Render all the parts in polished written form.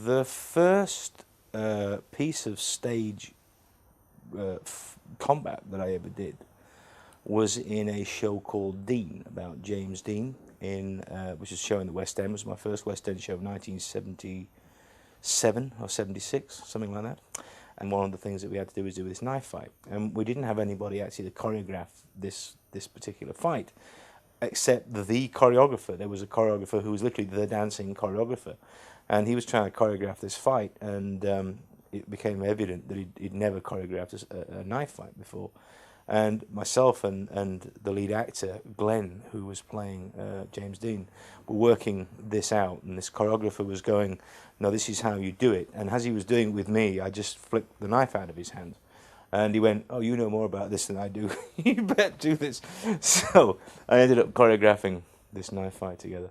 The first piece of stage combat that I ever did was in a show called Dean, about James Dean, which is a show in the West End. It was my first West End show of 1977 or 76, something like that. And one of the things that we had to do was do this knife fight. And we didn't have anybody actually to choreograph this particular fight, except the choreographer. There was a choreographer who was literally the dancing choreographer. And he was trying to choreograph this fight, and it became evident that he'd never choreographed a knife fight before. And myself and the lead actor, Glenn, who was playing James Dean, were working this out, and this choreographer was going, no, this is how you do it. And as he was doing it with me, I just flicked the knife out of his hand. And he went, oh, you know more about this than I do. You better do this. So I ended up choreographing this knife fight together.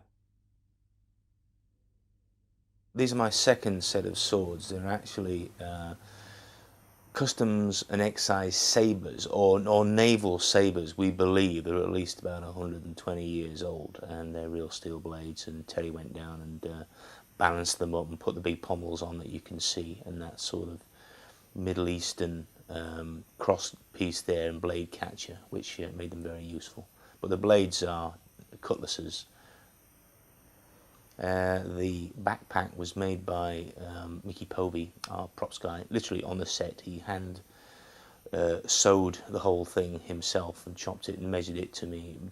These are my second set of swords. They're actually customs and excise sabres, or naval sabres, we believe. They're at least about 120 years old, and they're real steel blades, and Terry went down and balanced them up and put the big pommels on that you can see, and that sort of Middle Eastern cross piece there and blade catcher, which made them very useful. But the blades are cutlasses. The backpack was made by Mickey Povey, our props guy. Literally on the set, he hand sewed the whole thing himself and chopped it and measured it to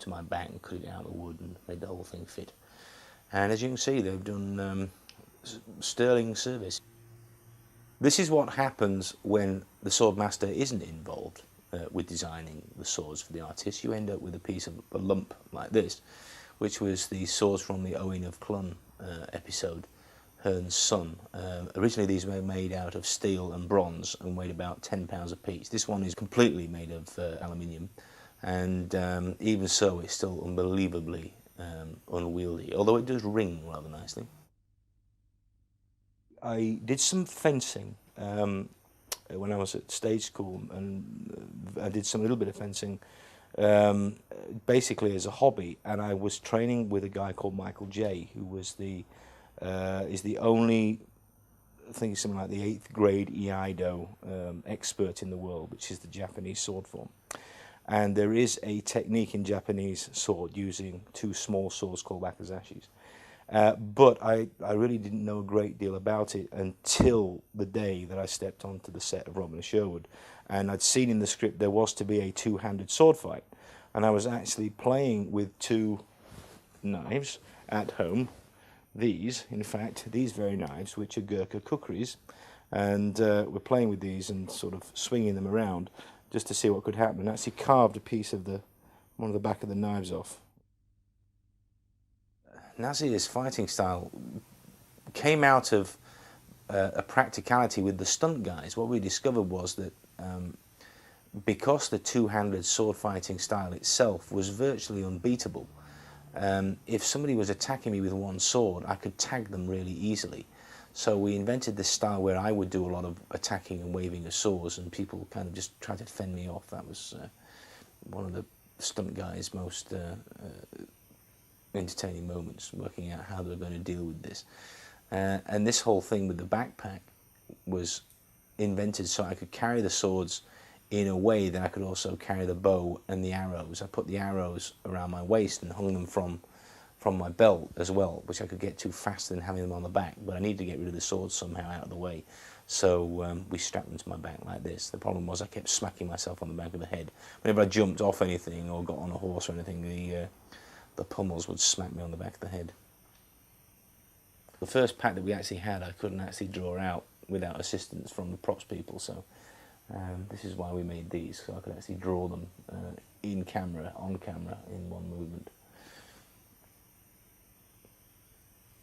my back and cut it out of the wood and made the whole thing fit. And as you can see, they've done sterling service. This is what happens when the swordmaster isn't involved with designing the swords for the artist. You end up with a piece of a lump like this, which was the swords from the Owen of Clun episode, Hearn's son. Originally these were made out of steel and bronze and weighed about 10 pounds apiece. This one is completely made of aluminium, and even so it's still unbelievably unwieldy, although it does ring rather nicely. I did some fencing when I was at stage school, and I did some little bit of fencing basically as a hobby, and I was training with a guy called Michael J, who was is the only, I think something like the 8th grade Iaido expert in the world, which is the Japanese sword form. And there is a technique in Japanese sword using two small swords called wakazashis. But I really didn't know a great deal about it until the day that I stepped onto the set of Robin of Sherwood. And I'd seen in the script there was to be a two-handed sword fight. And I was actually playing with two knives at home. These, in fact, these very knives, which are Gurkha kukris. And we're playing with these and sort of swinging them around just to see what could happen. And actually carved a piece of one of the back of the knives off. Nazir's fighting style came out of a practicality with the stunt guys. What we discovered was that because the two-handed sword fighting style itself was virtually unbeatable, if somebody was attacking me with one sword, I could tag them really easily. So we invented this style where I would do a lot of attacking and waving of swords, and people kind of just tried to fend me off. That was one of the stunt guys' most entertaining moments, working out how they were going to deal with this. And this whole thing with the backpack was invented so I could carry the swords in a way that I could also carry the bow and the arrows. I put the arrows around my waist and hung them from my belt as well, which I could get to faster than having them on the back, but I needed to get rid of the swords somehow out of the way. So we strapped them to my back like this. The problem was I kept smacking myself on the back of the head. Whenever I jumped off anything or got on a horse or anything, the pummels would smack me on the back of the head. The first pack that we actually had, I couldn't actually draw out without assistance from the props people, so this is why we made these, so I could actually draw them on camera, in one movement.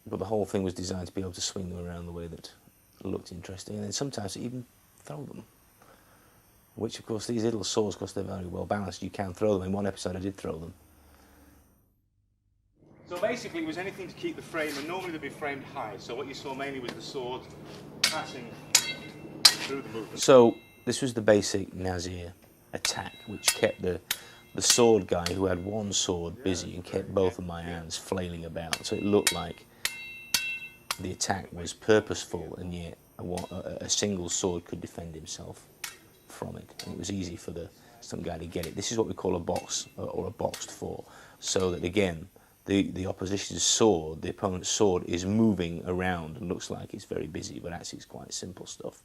But the whole thing was designed to be able to swing them around the way that looked interesting, and then sometimes even throw them. Which, of course, these little swords, because they're very well balanced, you can throw them. In one episode I did throw them. So basically it was anything to keep the frame, and normally they'd be framed high, so what you saw mainly was the sword passing through the movement. So this was the basic Nazir attack, which kept the sword guy who had one sword busy and kept both of my hands flailing about, so it looked like the attack was purposeful, and yet a single sword could defend himself from it, and it was easy for some guy to get it. This is what we call a box or a boxed four, so that again the opposition's sword, the opponent's sword, is moving around and looks like it's very busy, but actually it's quite simple stuff.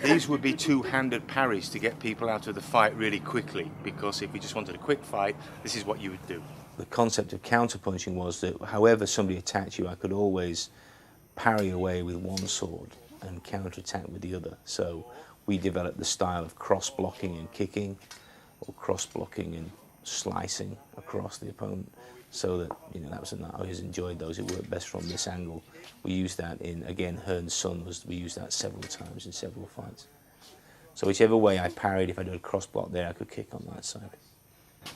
These would be two-handed parries to get people out of the fight really quickly, because if you just wanted a quick fight, this is what you would do. The concept of counterpunching was that however somebody attacked you, I could always parry away with one sword and counterattack with the other. So we developed the style of cross-blocking and kicking, or cross-blocking and slicing across the opponent, so that, you know, I always enjoyed those. It worked best from this angle. We used that in, again, Hearn's son, we used that several times in several fights. So whichever way I parried, if I did a cross-block there, I could kick on that side.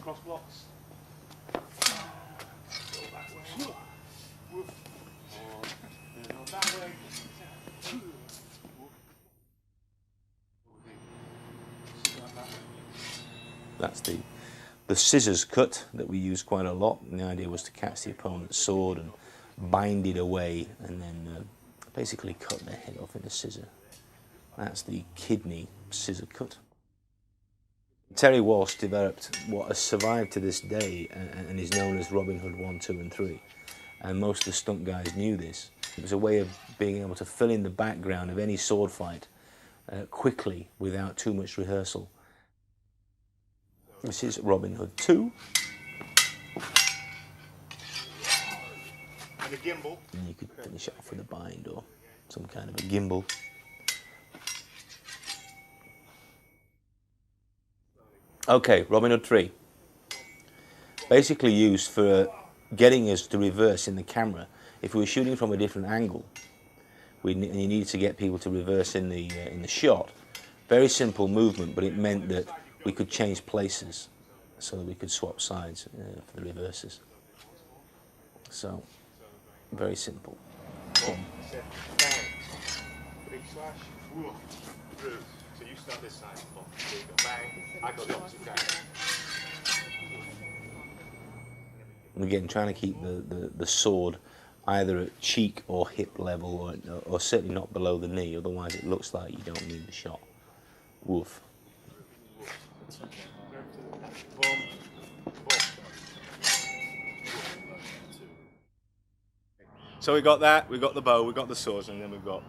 Cross-blocks. That's the scissors cut that we used quite a lot, and the idea was to catch the opponent's sword and bind it away, and then basically cut their head off in a scissor. That's the kidney scissor cut. Terry Walsh developed what has survived to this day and is known as Robin Hood 1, 2 and 3. And most of the stunt guys knew this. It was a way of being able to fill in the background of any sword fight quickly without too much rehearsal. This is Robin Hood 2. And a gimbal. And you could finish it off with a bind or some kind of a gimbal. Okay, Robin Hood 3. Basically used for getting us to reverse in the camera. If we were shooting from a different angle, and you needed to get people to reverse in the shot. Very simple movement, but it meant that we could change places so that we could swap sides for the reverses. So, very simple. Bang. Big slash. Through. So you start this side. There you go. Bang. I go the opposite side. And again, trying to keep the sword either at cheek or hip level, or certainly not below the knee, otherwise it looks like you don't need the shot. Woof. Boom. Boom. So we got that, we got the bow, we got the swords, and then we've got